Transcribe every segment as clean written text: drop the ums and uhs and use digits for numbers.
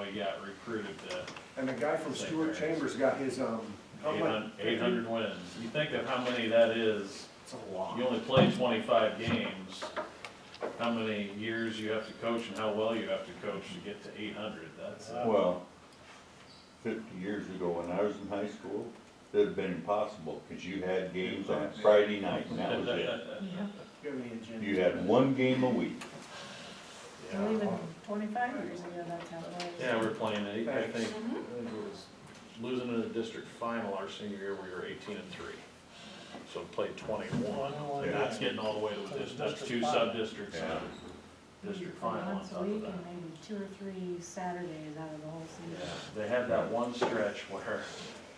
how he got recruited to And the guy from St. Stewart Mary's. Chambers got his, how much? 800 wins. You think of how many that is, It's a lot. you only play 25 games, how many years you have to coach and how well you have to coach to get to 800, that's, Well, 50 years ago when I was in high school, it'd have been impossible, because you had games on Friday night, and that was it. Yeah. Do you have any agenda? You had one game a week. Well, even 25 years ago, that's how it was. Yeah, we're playing, I think, Thanks. I think it was losing in the district final our senior year, we were 18-3. So played 21, and that's getting all the way to the district, that's two sub-districts, Yeah. district final on Once top a of week that. and maybe 2 or 3 Saturdays out of the whole Yeah, season. they had that one stretch where,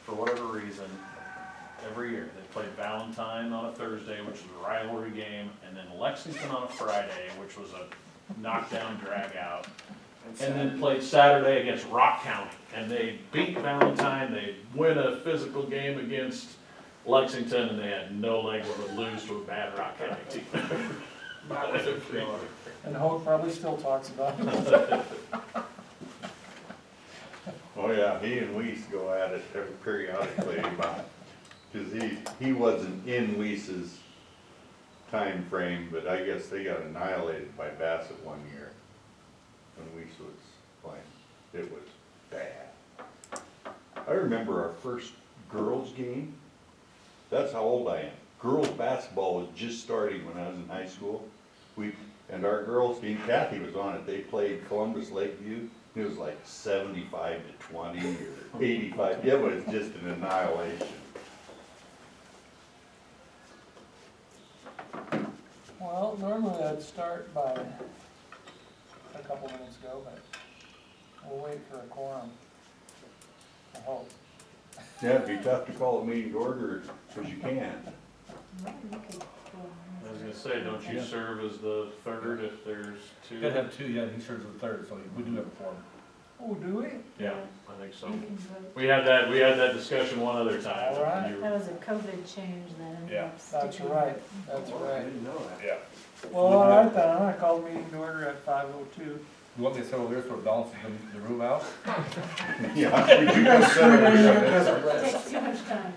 for whatever reason, every year, they played Valentine on a Thursday, which was a rivalry game, and then Lexington on a Friday, which was a knockdown drag out. And then played Saturday against Rock County, and they beat Valentine, they win a physical game against Lexington, and they had no legs but lose to a bad Rock County team. And Hope probably still talks about it. Oh, yeah, he and Weiss go at it every periodically about, because he wasn't in Weiss's time frame, but I guess they got annihilated by Bassett one year when Weiss was playing. It was bad. I remember our first girls' game. That's how old I am. Girls' basketball was just starting when I was in high school. And our girls' team, Kathy was on it, they played Columbus Lakeview. It was like 75-20 or 85. It was just an annihilation. Well, normally I'd start by a couple minutes ago, but we'll wait for a quorum. I hope. Yeah, it'd be tough to call a meeting to order, because you can't. Well, you could go I on was as gonna say, don't you serve as the third if there's two? You gotta have two, yeah, he serves as the third, so we do have a forum. Oh, do we? Yeah, I think so. You can vote. We had that discussion one other time. All right. You- That was a COVID change that ended Yeah. up sticking. That's right, that's Oh, I right. didn't know that. Yeah. Well, all right then, I'm gonna call the meeting to order at 5:02. You want me to settle there so it balances the room out? Yeah, would you consider it? Takes too much time.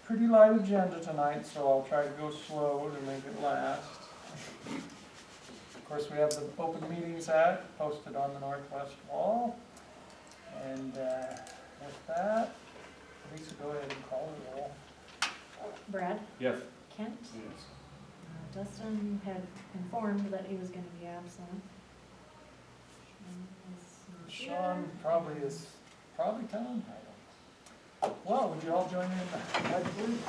Pretty light agenda tonight, so I'll try to go slow to make it last. Of course, we have the Open Meetings Act posted on the northwest wall. And with that, Lisa, go ahead and call the roll. Brad, Yes. Kent, Yes. Dustin had informed that he was gonna be absent. Sean probably is coming. Well, would you all join me in the pledge, please?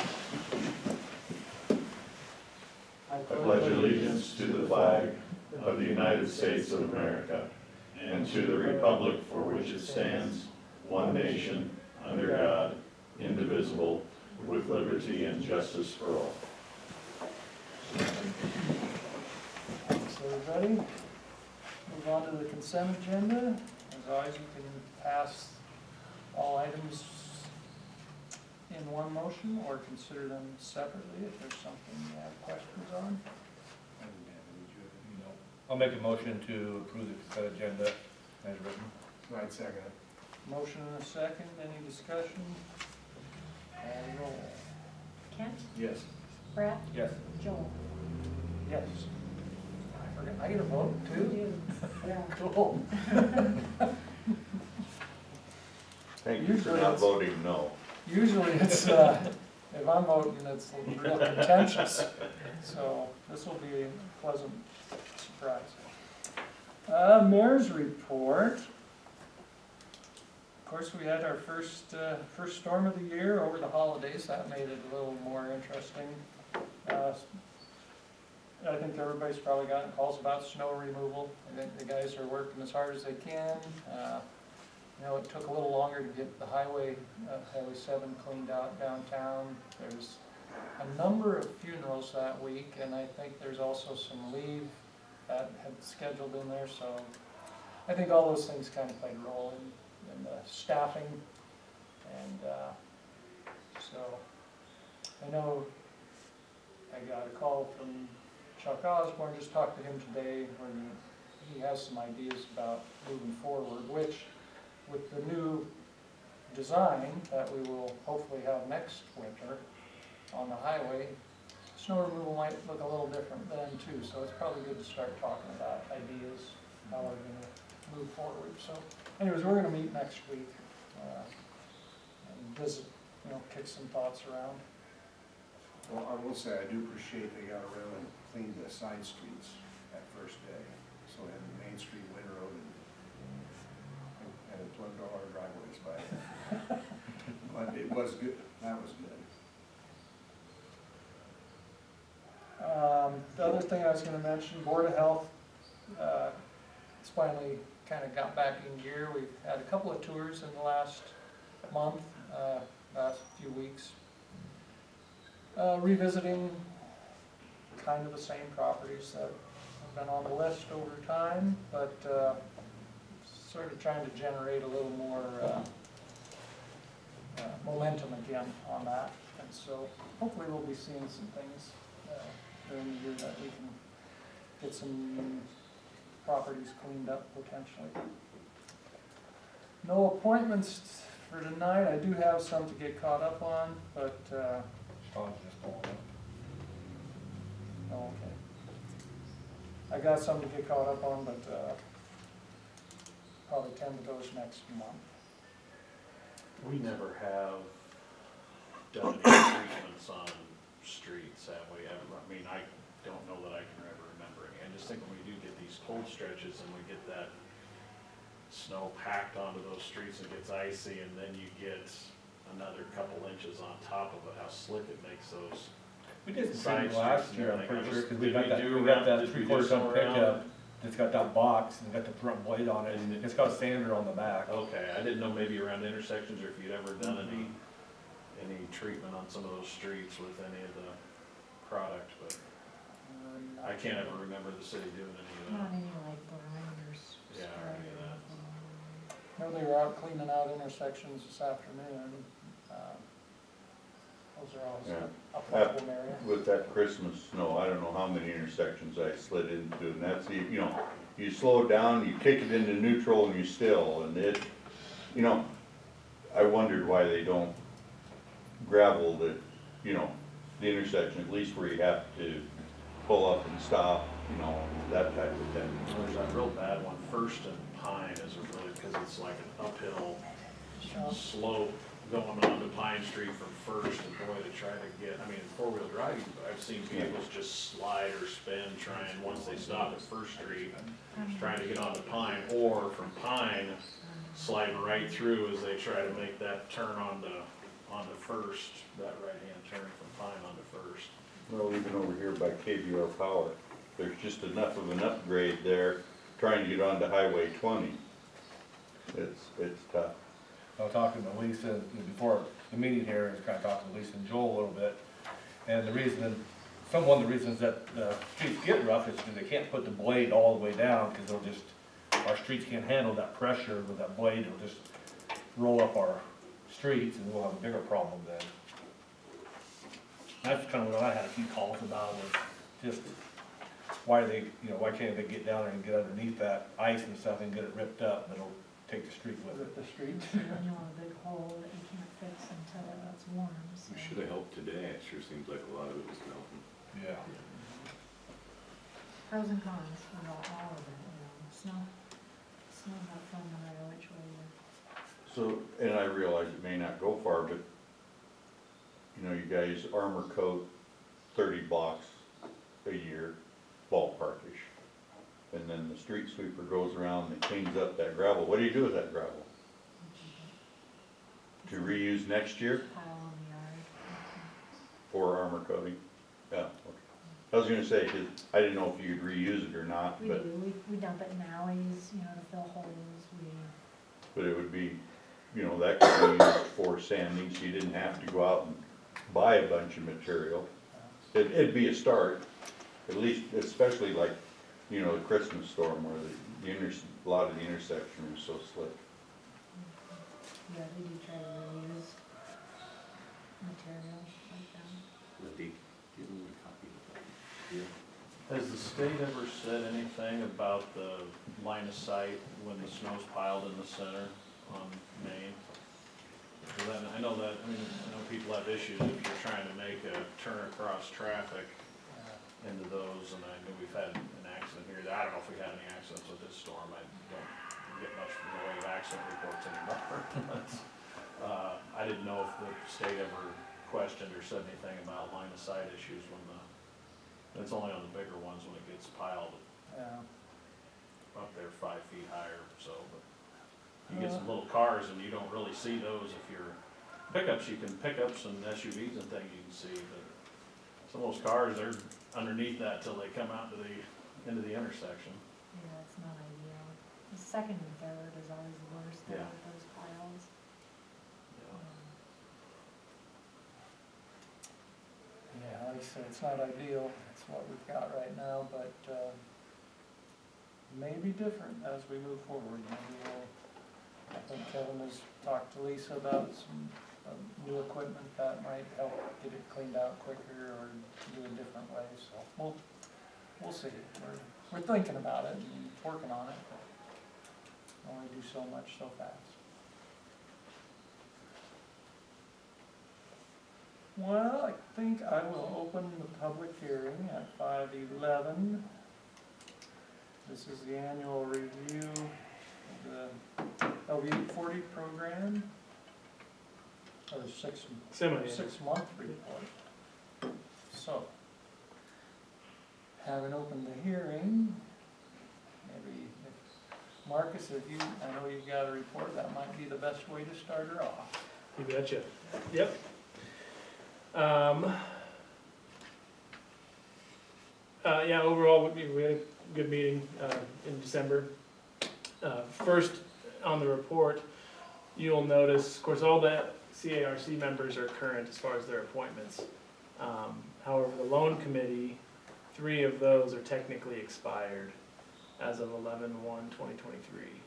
I pledge allegiance to the flag of the United States of America and to the republic for which it stands, one nation, under God, indivisible, with liberty and justice for all. Thanks, everybody. Move on to the consent agenda. As always, you can pass all items in one motion or consider them separately if there's something you have questions on. No. I'll make a motion to approve the consent agenda as written. Right, second. Motion and a second, any discussion? And roll. Kent, Yes. Brad, Yes. Joel. Yes. I forgot, I get a vote You too? do, yeah. Cool. Thank you for not voting no. Usually it's, if I'm voting, it's real contentious, so this will be a pleasant surprise. Mayor's report. Of course, we had our first storm of the year over the holidays. That made it a little more interesting. I think everybody's probably gotten calls about snow removal. I think the guys are working as hard as they can. You know, it took a little longer to get the Highway 7 cleaned out downtown. There's a number of funerals that week, and I think there's also some leave that had scheduled in there, so I think all those things kind of played a role in the staffing. And so I know I got a call from Chuck Osborne, just talked to him today, where he has some ideas about moving forward, which with the new design that we will hopefully have next winter on the highway, snow removal might look a little different then too, so it's probably good to start talking about ideas, how we're gonna move forward. So anyways, we're gonna meet next week, and visit, kick some thoughts around. Well, I will say, I do appreciate they got around and cleaned the side streets that first day. So we had the Main Street, Winter Road, and it plugged all our driveways by it. But it was good, that was good. The other thing I was gonna mention, Board of Health, it's finally kinda got back in gear. We've had a couple of tours in the last month, last few weeks. Revisiting kind of the same properties that have been on the list over time, but, sort of trying to generate a little more, momentum again on that. And so hopefully we'll be seeing some things, during the year that we can get some properties cleaned up potentially. No appointments for tonight. I do have some to get caught up on, but, Sean's just pulling up. oh, okay. I got some to get caught up on, but, probably tend to those next month. We never have done any treatments on streets, have we ever? I mean, I don't know that I can ever remember any. I just think when we do get these cold stretches and we get that snow packed onto those streets and gets icy, and then you get another couple inches on top of it, how slick it makes those. We did some Side training last streets and year, I'm everything. pretty sure, because Did we got we that, do we got around- that did we do 3/4 ton some around? pickup that's got that box and got the front blade on it, and it's got a sander on the back. Okay, I didn't know maybe around intersections or if you'd ever done any treatment on some of those streets with any of the product, but I can't ever remember the city doing any Not of any like blinders. Yeah, or any of that. No, they were out cleaning out intersections this afternoon. Those are always Yeah. a problem area. With that Christmas snow, I don't know how many intersections I slid into, and that's, you slow it down, you kick it into neutral and you still, and it, I wondered why they don't gravel the intersection, at least where you have to pull up and stop, that type of thing. that. There's that real bad one, First and Pine is a really, because it's like an uphill slope going onto Pine Street from First, and boy, to try to get, I mean, in four-wheel drive, I've seen vehicles just slide or spin trying, once they stop at First Street, trying to get onto Pine, or from Pine, sliding right through as they try to make that turn onto First, that right-hand turn from Pine onto First. Well, even over here by KBR Power, there's just enough of an upgrade there, trying to get onto Highway 20. It's tough. I was talking to Lisa, before the meeting here, I was kind of talking to Lisa and Joel a little bit, and one of the reasons that the streets get rough is because they can't put the blade all the way down, because our streets can't handle that pressure with that blade, it'll just roll up our streets, and we'll have a bigger problem then. That's kind of what I had a few calls about, was just why can't they get down there and get underneath that ice and stuff and get it ripped up, and it'll take the street with it. With the street. You know, a big hole that you can't fix until it's warm, so. We should have helped today, it sure seems like a lot of it was melting. Yeah. Pros and cons for all of it, snow's not fun no matter which way you. So, and I realize it may not go far, but, you guys armor coat 30 blocks a year, ballparkish. And then the street sweeper goes around and cleans up that gravel. What do you do with that gravel? To reuse next year Pile on the yard. for armor coating? Yeah, okay. I was gonna say, 'cause I didn't know if you'd reuse it or not, We but, do, we dump it in alleys, to fill holes, but it would be, that could be used for sanding, so you didn't have to go out and buy a bunch of material. It'd be a start, at least, especially like, the Christmas storm where a lot of the intersection was so slick. yeah, they do try to reuse material like that. Libby, give me a copy of that. Yeah. Has the state ever said anything about the line of sight when the snow's piled in the center on Main? 'Cause I know that, I know people have issues if you're trying to make a turn across traffic into those, and I know we've had an accident here. I don't know if we had any accidents with this storm. I don't get much from the way of accident reports anymore. But, I didn't know if the state ever questioned or said anything about line of sight issues when it's only on the bigger ones when it gets piled Yeah. up there 5 feet higher, so, but you get some little cars and you don't really see those. If you're pickups, pickups and SUVs and things you can see, but some of those cars, they're underneath that till they come out into the intersection. Yeah, it's not ideal. The second and third is always the worst, though, Yeah. with those piles. Yeah, like I said, it's not ideal, it's what we've got right now, but, may be different as we move forward. Maybe I think Kevin has talked to Lisa about some new equipment that might help get it cleaned out quicker or do it a different way, so we'll see. We're thinking about it and working on it, but only do so much so fast. Well, I think I will open the public hearing at 5:11. This is the annual review of the LV40 program, or the six-month report. So, having opened the hearing, maybe if Marcus, I know you've got a report, that might be the best way to start her off. You betcha. Yep. Yeah, overall, we had a good meeting in December. First, on the report, you'll notice, of course, all the CARC members are current as far as their appointments. However, the loan committee, 3 of those are technically expired as of 11/1/2023.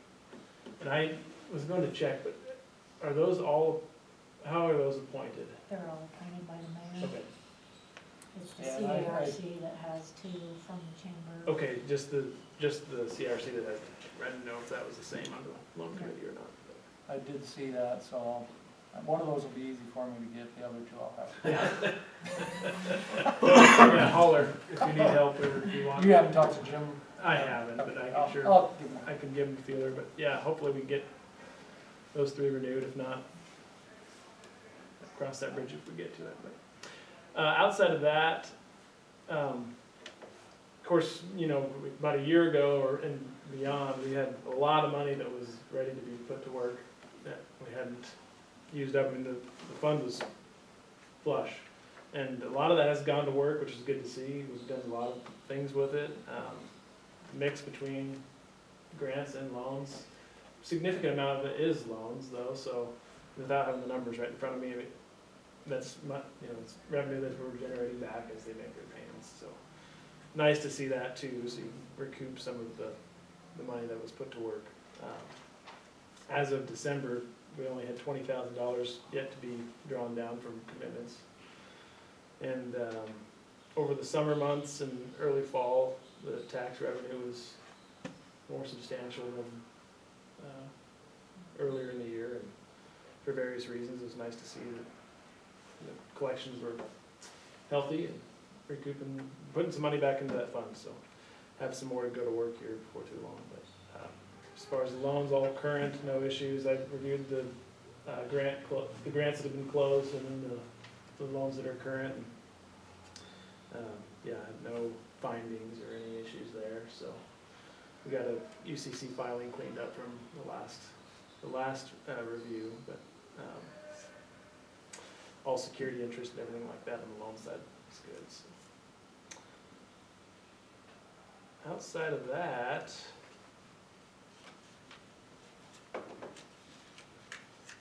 And I was going to check, but are those all, how are those appointed? They're all appointed by the mayor. Okay. It's the Yeah, and I- CARC that has 2 from the chamber. Okay, just the CRC that I didn't know if that was the same on the loan committee or not. I did see that, so one of those will be easy for me to get, the other 2 I'll have. Yeah, holler if you need help or if you want. You haven't talked to Jim? I haven't, but I I'll- can sure, I'll give him I can give them a feeler, but yeah, hopefully we can get those 3 renewed, if not, cross that bridge if we get to it, but. Outside of that, of course, about a year ago or and beyond, we had a lot of money that was ready to be put to work that we hadn't used up. I mean, the fund was flush. And a lot of that has gone to work, which is good to see. We've done a lot of things with it. Mix between grants and loans. Significant amount of it is loans though, so without having the numbers right in front of me, that's it's revenue that we're generating back as they make their payments. So nice to see that too, so you recoup some of the money that was put to work. As of December, we only had $20,000 yet to be drawn down from commitments. And over the summer months and early fall, the tax revenue was more substantial than earlier in the year, and for various reasons, it was nice to see that the collections were healthy and recouping, putting some money back into that fund, so have some more to go to work here before too long. But as far as the loans, all current, no issues. I've reviewed the grants that have been closed and then the loans that are current. Yeah, no findings or any issues there, so we got a UCC filing cleaned up from the last review, but all security interest and everything like that on the loan side is good. So. Outside of that,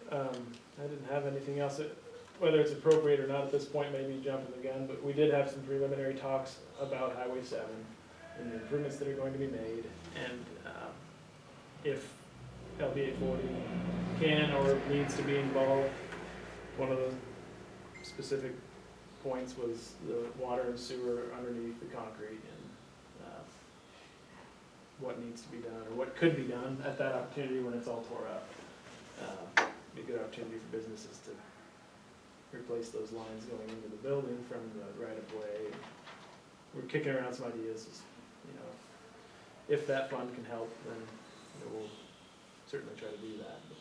I didn't have anything else. Whether it's appropriate or not at this point, maybe jumping the gun, but we did have some preliminary talks about Highway 7 and the improvements that are going to be made, and if LV40 can or needs to be involved. One of the specific points was the water and sewer underneath the concrete, and what needs to be done, or what could be done at that opportunity when it's all tore up. Be a good opportunity for businesses to replace those lines going into the building from the right of way. We're kicking around some ideas, you know, if that fund can help, then we'll certainly try to do that. But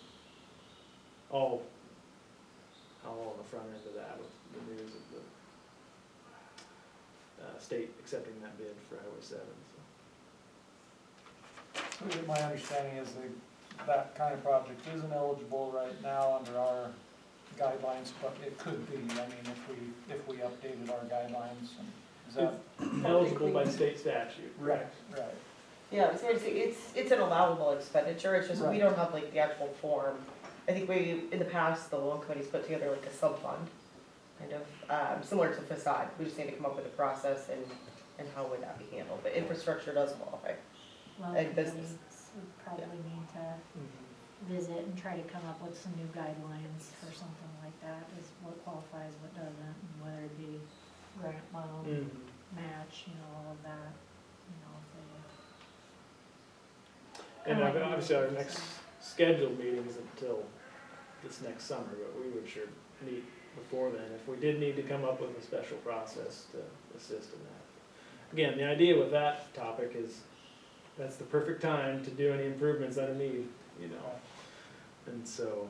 all on the front end of that with the news of the state accepting that bid for Highway 7, so. My understanding is that kind of project isn't eligible right now under our guidelines, but it could be. I mean, if we updated our guidelines, and is that? Eligible by state statute. Right. Yeah, it's an allowable expenditure, it's just we Right. don't have like the actual form. I think in the past, the loan committee's put together like a sub-fund, kind of, similar to facade. We just need to come up with a process and how would that be handled, but infrastructure does qualify. Well, And we business. probably need to visit and try to come up with some new guidelines for something like that, is what qualifies, what doesn't, and whether it be grant loan, match, you know, all of that, you know, if And Kinda like obviously our we did, next so. scheduled meeting isn't until this next summer, but we would sure meet before then if we did need to come up with a special process to assist in that. Again, the idea with that topic is that's the perfect time to do any improvements that are needed, you know. And so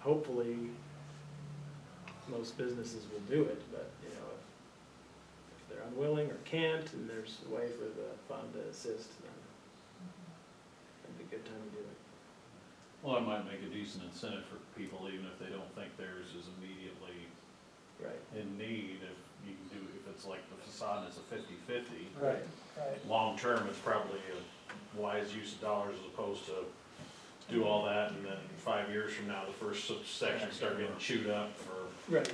hopefully most businesses will do it, but you know, if they're unwilling or can't and there's a way for the fund to assist, then it'd be a good time to do it. Well, it might make a decent incentive for people, even if they don't think theirs is immediately Right. in need, if you can do, if it's like the facade is a 50-50. Right. Long term, it's probably a wise use of dollars as opposed to do all that and then 5 years from now, the first section start getting chewed up for Right.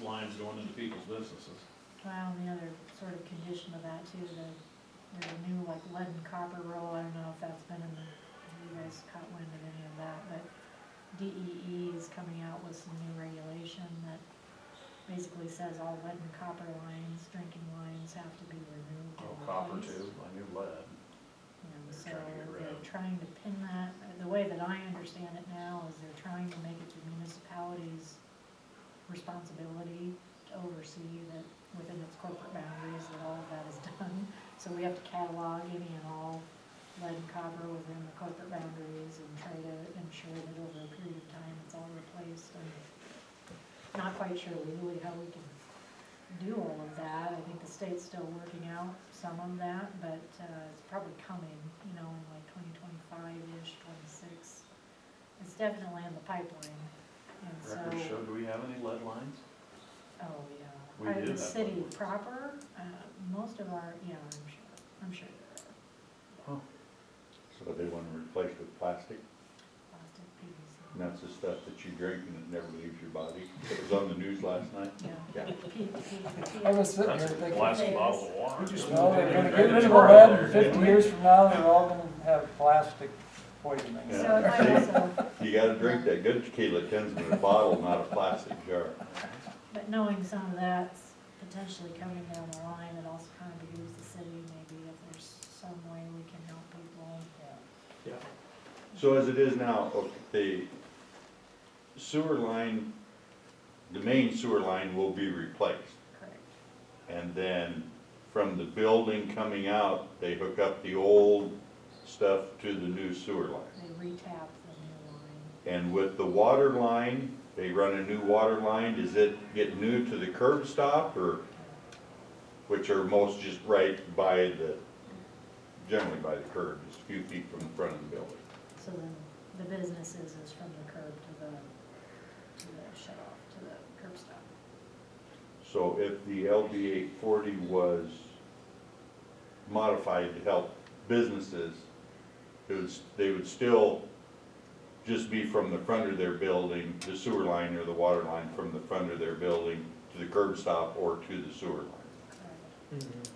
lines going into people's businesses. well, and the other sort of condition of that too, there's a new like lead and copper roll, I don't know if that's been if you guys caught wind of any of that, but DEE is coming out with some new regulation that basically says all lead and copper lines, drinking lines have to be removed and Oh, copper replaced. too, I knew lead. And so Trying to get rid they're of. trying to pin that, the way that I understand it now is they're trying to make it the municipality's responsibility to oversee that within its corporate boundaries that all of that is done. So we have to catalog any and all lead and copper within the corporate boundaries and try to ensure that over a period of time it's all replaced. And not quite sure legally how we can do all of that. I think the state's still working out some of that, but it's probably coming, you know, in like 2025-ish, 26. It's definitely in the pipeline, and so. Record show, do we have any lead lines? Oh, yeah. We do The have city lead lines. proper, most of our, yeah, I'm sure there are So they wanna replace with plastic, plastic PVC. and that's the stuff that you drink and it never leaves your body. It was on the news last night. Yeah. I was sitting here That's a thinking, plastic bottle of water. well, they're gonna get rid of the lead, and 50 years from now, they're all gonna have plastic poisoning. So it might also, You gotta drink that good tequila, it comes in a bottle, not a plastic jar. but knowing some of that's potentially coming down the line, it also kind of behooves the city, maybe if there's some way we can help people. Yeah. So as it is now, the sewer line, the main sewer line will be replaced. Correct. And then from the building coming out, they hook up the old stuff to the new sewer line. They retap the new line. And with the water line, they run a new water line, does it get new to the curb stop or, which are most just right by the, generally by the curb, just a few feet from the front of the building. So then the businesses is from the curb to the shut off, to the curb stop. So if the LV40 was modified to help businesses, they would still just be from the front of their building, the sewer line or the water line from the front of their building to the curb stop or to the sewer line. Correct.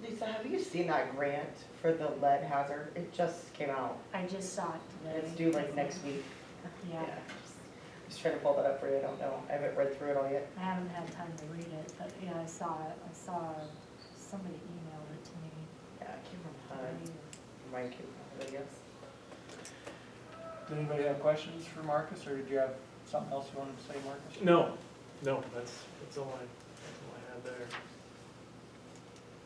Lisa, have you seen that grant for the lead hazard? It just came out. I just saw it today. It's due like next week. Yeah, Just trying to pull that up for you, I don't know. I haven't read through it all yet. I haven't had time to read it, but yeah, I saw it. I saw somebody emailed it to me. Yeah, I can't remember. mine came out, I guess. Did anybody have questions for Marcus, or did you have something else you wanted to say, Marcus? No, that's all I had there.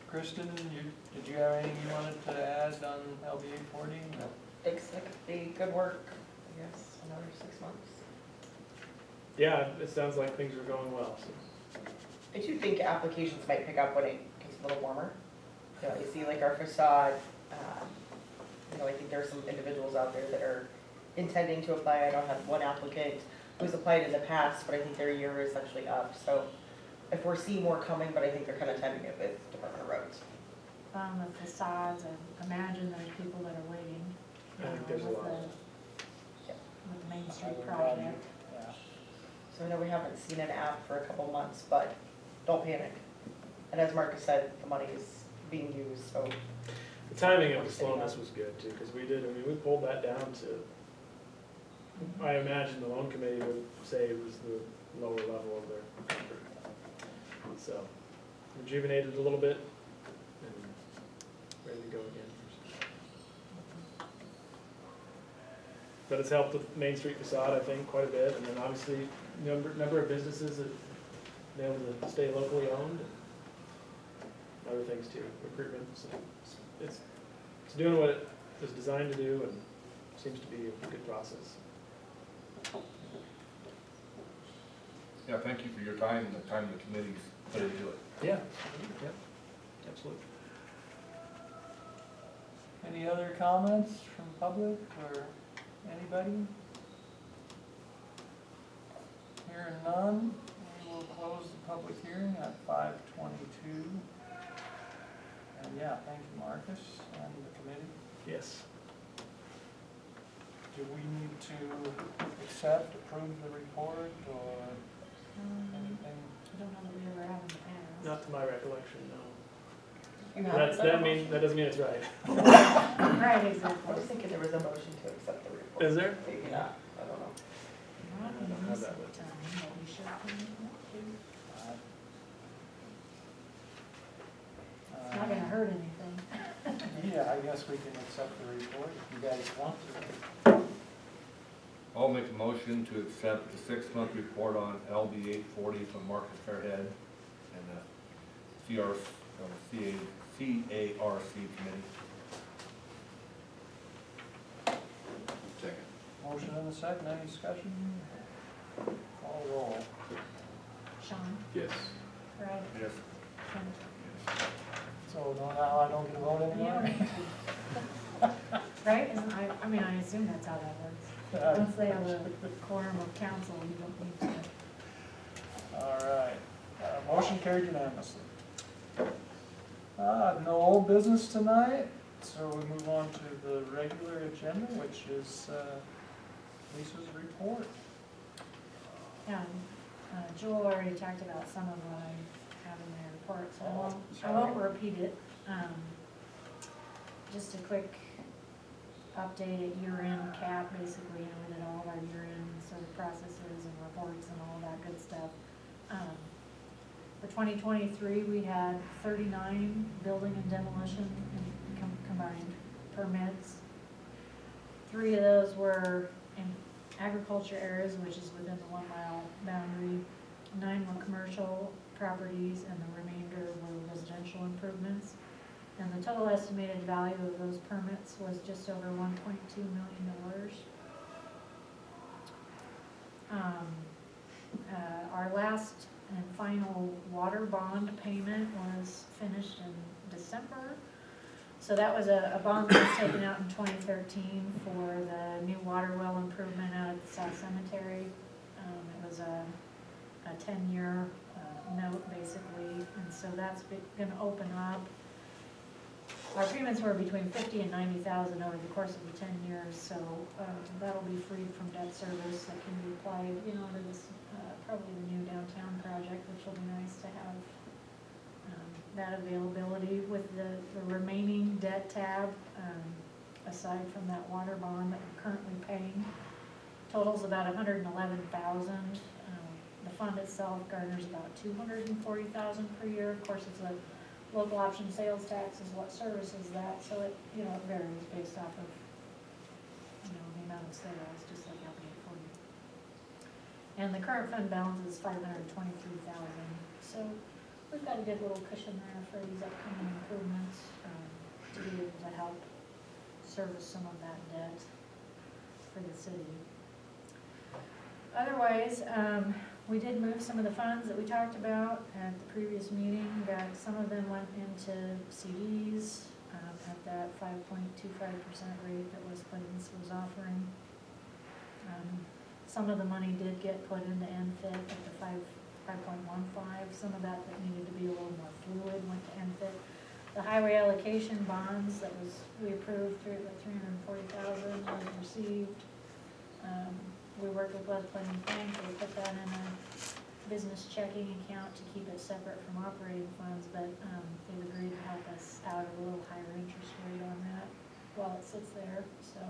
Kristen, did you have anything you wanted to add on LV40? Expect the good work, I guess, another 6 months. Yeah, it sounds like things are going well, so. I do think applications might pick up when it gets a little warmer. You know, you see like our facade, you know, I think there's some individuals out there that are intending to apply. I don't have one applicant who's applied in the past, but I think their year is actually up. So I foresee more coming, but I think they're kind of timing it with Department of Roads. The facades, I imagine there's people that are waiting. I think there's a lot. With the Main Street Highway project. project, yeah. So I know we haven't seen an app for a couple months, but don't panic. And as Marcus said, the money is being used, so. The timing of the slowness was good too, because we pulled that down to, I imagine the loan committee would say it was the lower level of their comfort. So, rejuvenated a little bit and ready to go again. But it's helped with Main Street facade, I think, quite a bit, and then obviously, number of businesses that been able to stay locally owned, and other things too, recruitment, so it's doing what it was designed to do, and seems to be a good process. Yeah, thank you for your time and the time the committee's put into it. Yeah, yep, absolutely. Any other comments from public or anybody? Hearing none, we will close the public hearing at 5:22. And yeah, thank you, Marcus, and the committee. Yes. Do we need to accept, approve the report, or anything? I don't know that we ever have in the past. Not to my recollection, no. You have it? That doesn't mean it's right. Right, exactly. I was thinking there was a motion to accept the report. Is there? Maybe not, I don't know. Not I in don't have this that time, with but we should do It's not gonna hurt anything. Yeah, I guess we can accept the report if you guys want to. I'll make a motion to accept the 6-month report on LV40 from Marcus Fairhead and the CARC committee. Second. Motion and a second, any discussion? Call roll. Sean, Yes. Brad, Yes. Ken. So now I don't get to vote anymore? Right? I mean, I assume that's how that works. Once they have a quorum of council, you don't need to. All right, motion carried unanimously. No old business tonight, so we move on to the regular agenda, which is Lisa's report. Joel already talked about some of what I have in my report, so I won't repeat it. Just a quick update at year-end cap, basically, we did all of our year-end sort of processes and reports and all that good stuff. For 2023, we had 39 building and demolition combined permits. 3 of those were in agriculture areas, which is within the 1 mile boundary. 9 were commercial properties, and the remainder were residential improvements. And the total estimated value of those permits was just over $1.2 million. Our last and final water bond payment was finished in December. So that was a bond that was taken out in 2013 for the new water well improvement out at the South Cemetery. It was a 10-year note, basically, and so that's going to open up. Our payments were between $50,000 and $90,000 over the course of the 10 years, so that'll be freed from debt service that can be applied, to this, probably the new downtown project, which will be nice to have that availability with the remaining debt tab, aside from that water bond that we're currently paying. Totals about $111,000. The fund itself garners about $240,000 per year. Of course, it's a local option sales tax is what services that, so it, you know, it varies based off of, you know, the amount of sales, just like LV40. And the current fund balance is $523,000, so we've got a good little cushion there for these upcoming improvements, to be able to help service some of that debt for the city. Otherwise, we did move some of the funds that we talked about at the previous meeting, that some of them went into CDs, at that 5.25% rate that West Plains was offering. Some of the money did get put into NFIT at the 5.15, some of that needed to be a little more fluid went to NFIT. The highway allocation bonds that we approved through the $340,000 was received. We worked with West Plains Bank, we put that in a business checking account to keep it separate from operating funds, but they've agreed to help us out at a little higher interest rate on that while it sits there, so.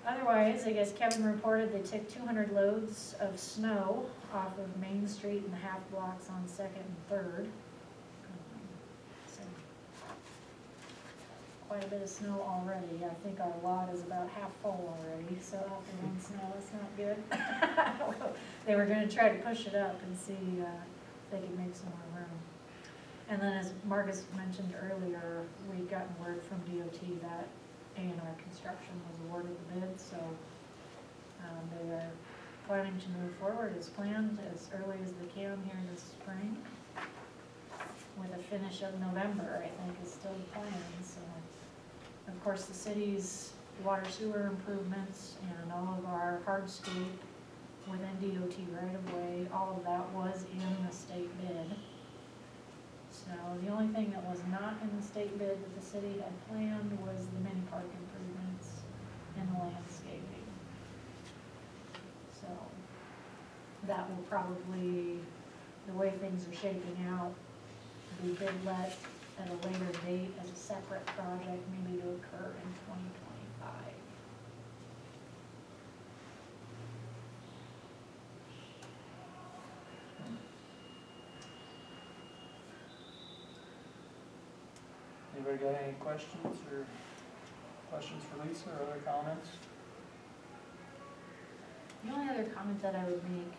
Otherwise, I guess Kevin reported they took 200 loads of snow off of Main Street and the half blocks on 2nd and 3rd. So, quite a bit of snow already. I think our lot is about half full already, so after one snow, it's not good. They were gonna try to push it up and see if they could make some more room. And then as Marcus mentioned earlier, we'd gotten word from DOT that A&R Construction was awarded the bid, so they are planning to move forward as planned as early as they can here this spring, with a finish of November, I think is still the plan. So, of course, the city's water sewer improvements and all of our hardscape within DOT right of way, all of that was in the state bid. So the only thing that was not in the state bid that the city had planned was the mini park improvements and the landscaping. So that will probably, the way things are shaping out, be bid let at a later date as a separate project, maybe to occur in 2025. Anybody got any questions for Lisa or other comments? The only other comment that I would make,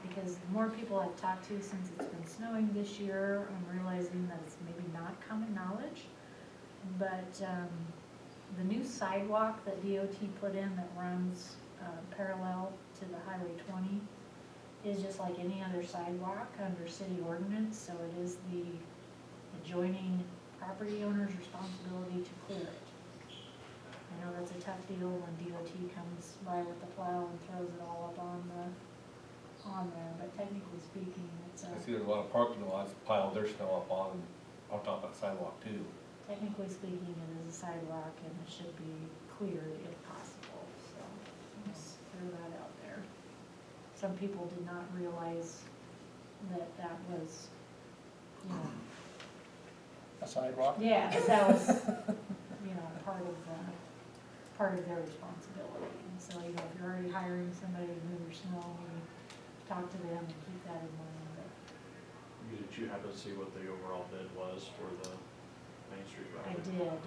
because the more people I've talked to since it's been snowing this year, I'm realizing that it's maybe not common knowledge, but the new sidewalk that DOT put in that runs parallel to the Highway 20 is just like any other sidewalk under city ordinance, so it is the adjoining property owner's responsibility to clear it. I know that's a tough deal when DOT comes by with the plow and throws it all up on there, but technically speaking, it's I see there's a lot of parking lots piled their snow up on top of that sidewalk too. technically speaking, it is a sidewalk and it should be cleared if possible, so just throw that out there. Some people did not realize that that was, you know, A sidewalk? yeah, that was, you know, part of their responsibility. And so, you know, if you're already hiring somebody to move your snow, maybe talk to them and keep that in mind. But Did you happen to see what the overall bid was for the Main Street I project? did,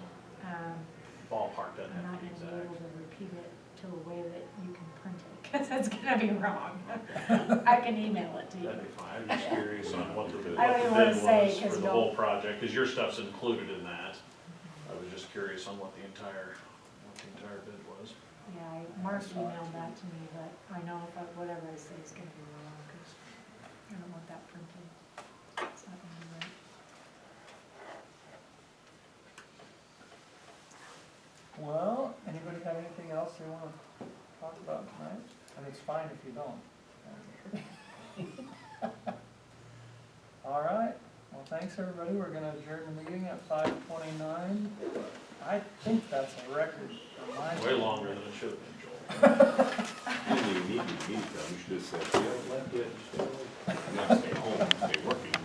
Ballpark doesn't I'm have not to be gonna be able exact. to repeat it to a way that you can print it, because it's gonna be wrong. I can email it to you. That'd be fine, I'm just curious on what the bid I don't even wanna say, was 'cause for the you'll- whole project, cause your stuff's included in that. I was just curious on what the entire bid was. Yeah, Mark emailed that to me, but I know if whatever I say is gonna be wrong, because I don't want that printed. It's not gonna be right. Well, anybody have anything else they wanna talk about tonight? And it's fine if you don't. All right, well, thanks, everybody. We're gonna adjourn the meeting at 5:29. I think that's a record for mine. Way longer than it should have been, Joel. You didn't even need to be done, you should have said, yeah, left it, stay home, stay working.